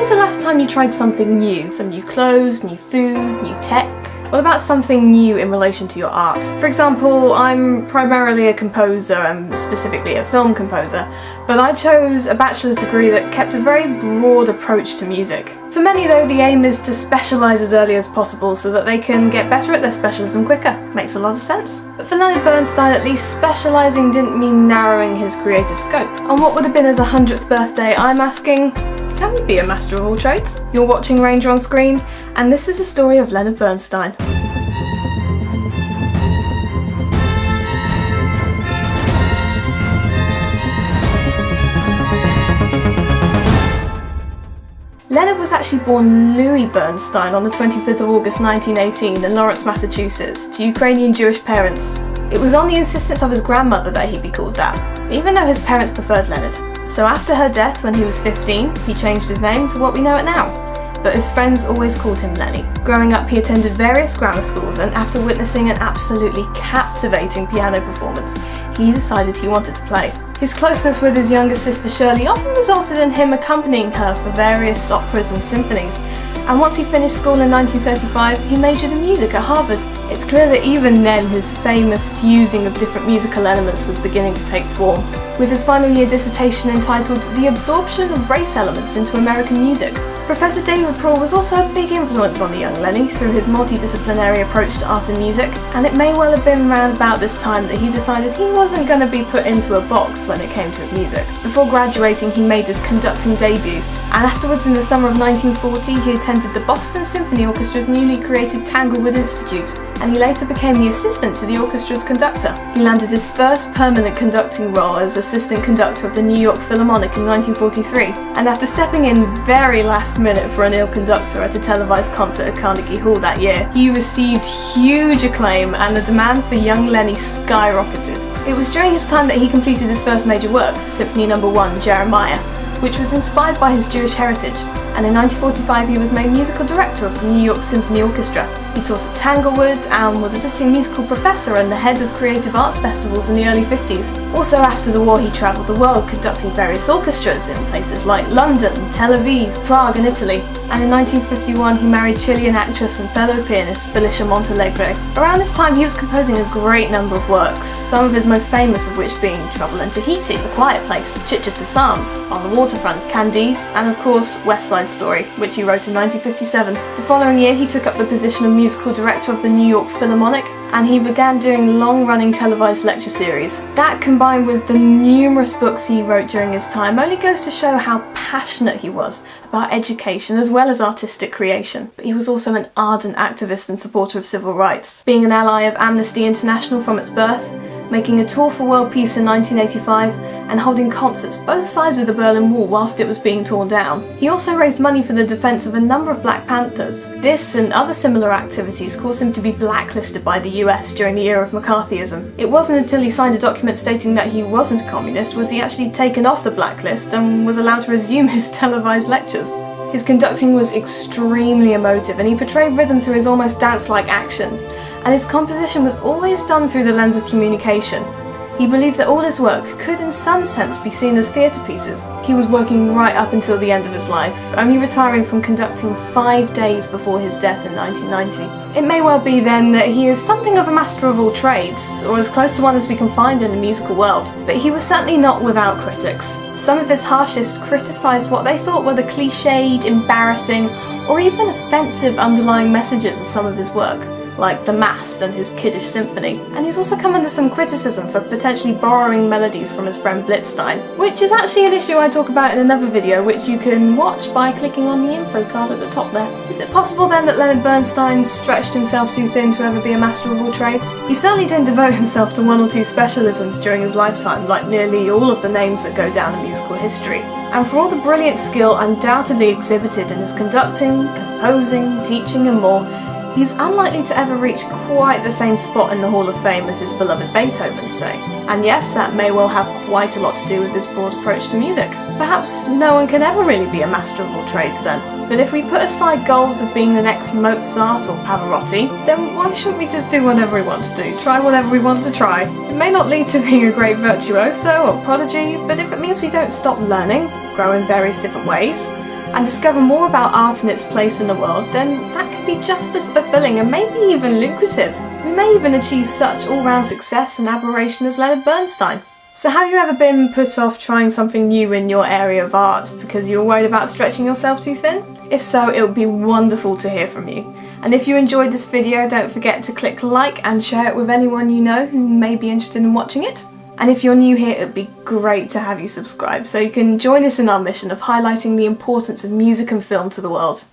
was the last time you tried something new? Some new clothes, new food, new tech? What about something new in relation to your art? For example, I'm primarily a composer, and specifically a film composer, but I chose a bachelor's degree that kept a very broad approach to music. For many though, the aim is to specialise as early as possible so that they can get better at their specialism quicker. Makes a lot of sense. But for Leonard Bernstein at least, specialising didn't mean narrowing his creative scope. On what would have been his 100th birthday, I'm asking, can you be a master of all trades? You're watching Ranger on Screen, and this is the story of Leonard Bernstein. Leonard was actually born Louis Bernstein on the 25th of August 1918 in Lawrence, Massachusetts, to Ukrainian Jewish parents. It was on the insistence of his grandmother that he be called that, even though his parents preferred Leonard. So after her death when he was 15, he changed his name to what we know it now. But his friends always called him Lenny. Growing up, he attended various grammar schools, and after witnessing an absolutely captivating piano performance, he decided he wanted to play. His closeness with his younger sister Shirley often resulted in him accompanying her for various operas and symphonies, and once he finished school in 1935, he majored in music at Harvard. It's clear that even then his famous fusing of different musical elements was beginning to take form, with his final year dissertation entitled The Absorption of Race Elements into American Music. Professor David Prohl was also a big influence on the young Lenny through his multidisciplinary approach to art and music, and it may well have been around about this time that he decided he wasn't going to be put into a box when it came to his music. Before graduating, he made his conducting debut, and afterwards in the summer of 1940 he attended the Boston Symphony Orchestra's newly created Tanglewood Institute, and he later became the assistant to the orchestra's conductor. He landed his first permanent conducting role as assistant conductor of the New York Philharmonic in 1943, and after stepping in very last minute for an ill conductor at a televised concert at Carnegie Hall that year, he received huge acclaim and the demand for young Lenny skyrocketed. It was during his time that he completed his first major work, Symphony No. 1, Jeremiah, which was inspired by his Jewish heritage, and in 1945 he was made musical director of the New York Symphony Orchestra. He taught at Tanglewood and was a visiting musical professor and the head of creative arts festivals in the early 50s. Also after the war he travelled the world conducting various orchestras in places like London, Tel Aviv, Prague and Italy. And in 1951 he married Chilean actress and fellow pianist Felicia Montalegre. Around this time he was composing a great number of works, some of his most famous of which being Trouble in Tahiti, The Quiet Place, Chichester Psalms, On the Waterfront, Candide, and of course West Side Story, which he wrote in 1957. The following year he took up the position of musical director of the New York Philharmonic, and he began doing long-running televised lecture series. That, combined with the numerous books he wrote during his time, only goes to show how passionate he was about education as well as artistic creation. But he was also an ardent activist and supporter of civil rights, being an ally of Amnesty International from its birth, making a tour for world peace in 1985, and holding concerts both sides of the Berlin Wall whilst it was being torn down. He also raised money for the defence of a number of Black Panthers. This and other similar activities caused him to be blacklisted by the US during the era of McCarthyism. It wasn't until he signed a document stating that he wasn't a communist was he actually taken off the blacklist and was allowed to resume his televised lectures. His conducting was extremely emotive, and he portrayed rhythm through his almost dance-like actions, and his composition was always done through the lens of communication. He believed that all his work could in some sense be seen as theatre pieces. He was working right up until the end of his life, only retiring from conducting 5 days before his death in 1990. It may well be then that he is something of a master of all trades, or as close to one as we can find in the musical world, but he was certainly not without critics. Some of his harshest criticised what they thought were the cliched, embarrassing, or even offensive underlying messages of some of his work, like the Mass and his Kiddush Symphony, and he's also come under some criticism for potentially borrowing melodies from his friend Blitzstein, which is actually an issue I talk about in another video which you can watch by clicking on the info card at the top there. Is it possible then that Leonard Bernstein stretched himself too thin to ever be a master of all trades? He certainly didn't devote himself to one or two specialisms during his lifetime, like nearly all of the names that go down in musical history. And for all the brilliant skill undoubtedly exhibited in his conducting, composing, teaching and more, he's unlikely to ever reach quite the same spot in the Hall of Fame as his beloved Beethoven, say. And yes, that may well have quite a lot to do with his broad approach to music. Perhaps no one can ever really be a master of all trades then. But if we put aside goals of being the next Mozart or Pavarotti, then why shouldn't we just do whatever we want to do, try whatever we want to try? It may not lead to being a great virtuoso or prodigy, but if it means we don't stop learning, grow in various different ways, and discover more about art and its place in the world, then that can be just as fulfilling and maybe even lucrative. We may even achieve such all-round success and admiration as Leonard Bernstein. So have you ever been put off trying something new in your area of art because you're worried about stretching yourself too thin? If so, it would be wonderful to hear from you. And if you enjoyed this video, don't forget to click like and share it with anyone you know who may be interested in watching it. And if you're new here, it would be great to have you subscribe so you can join us in our mission of highlighting the importance of music and film to the world.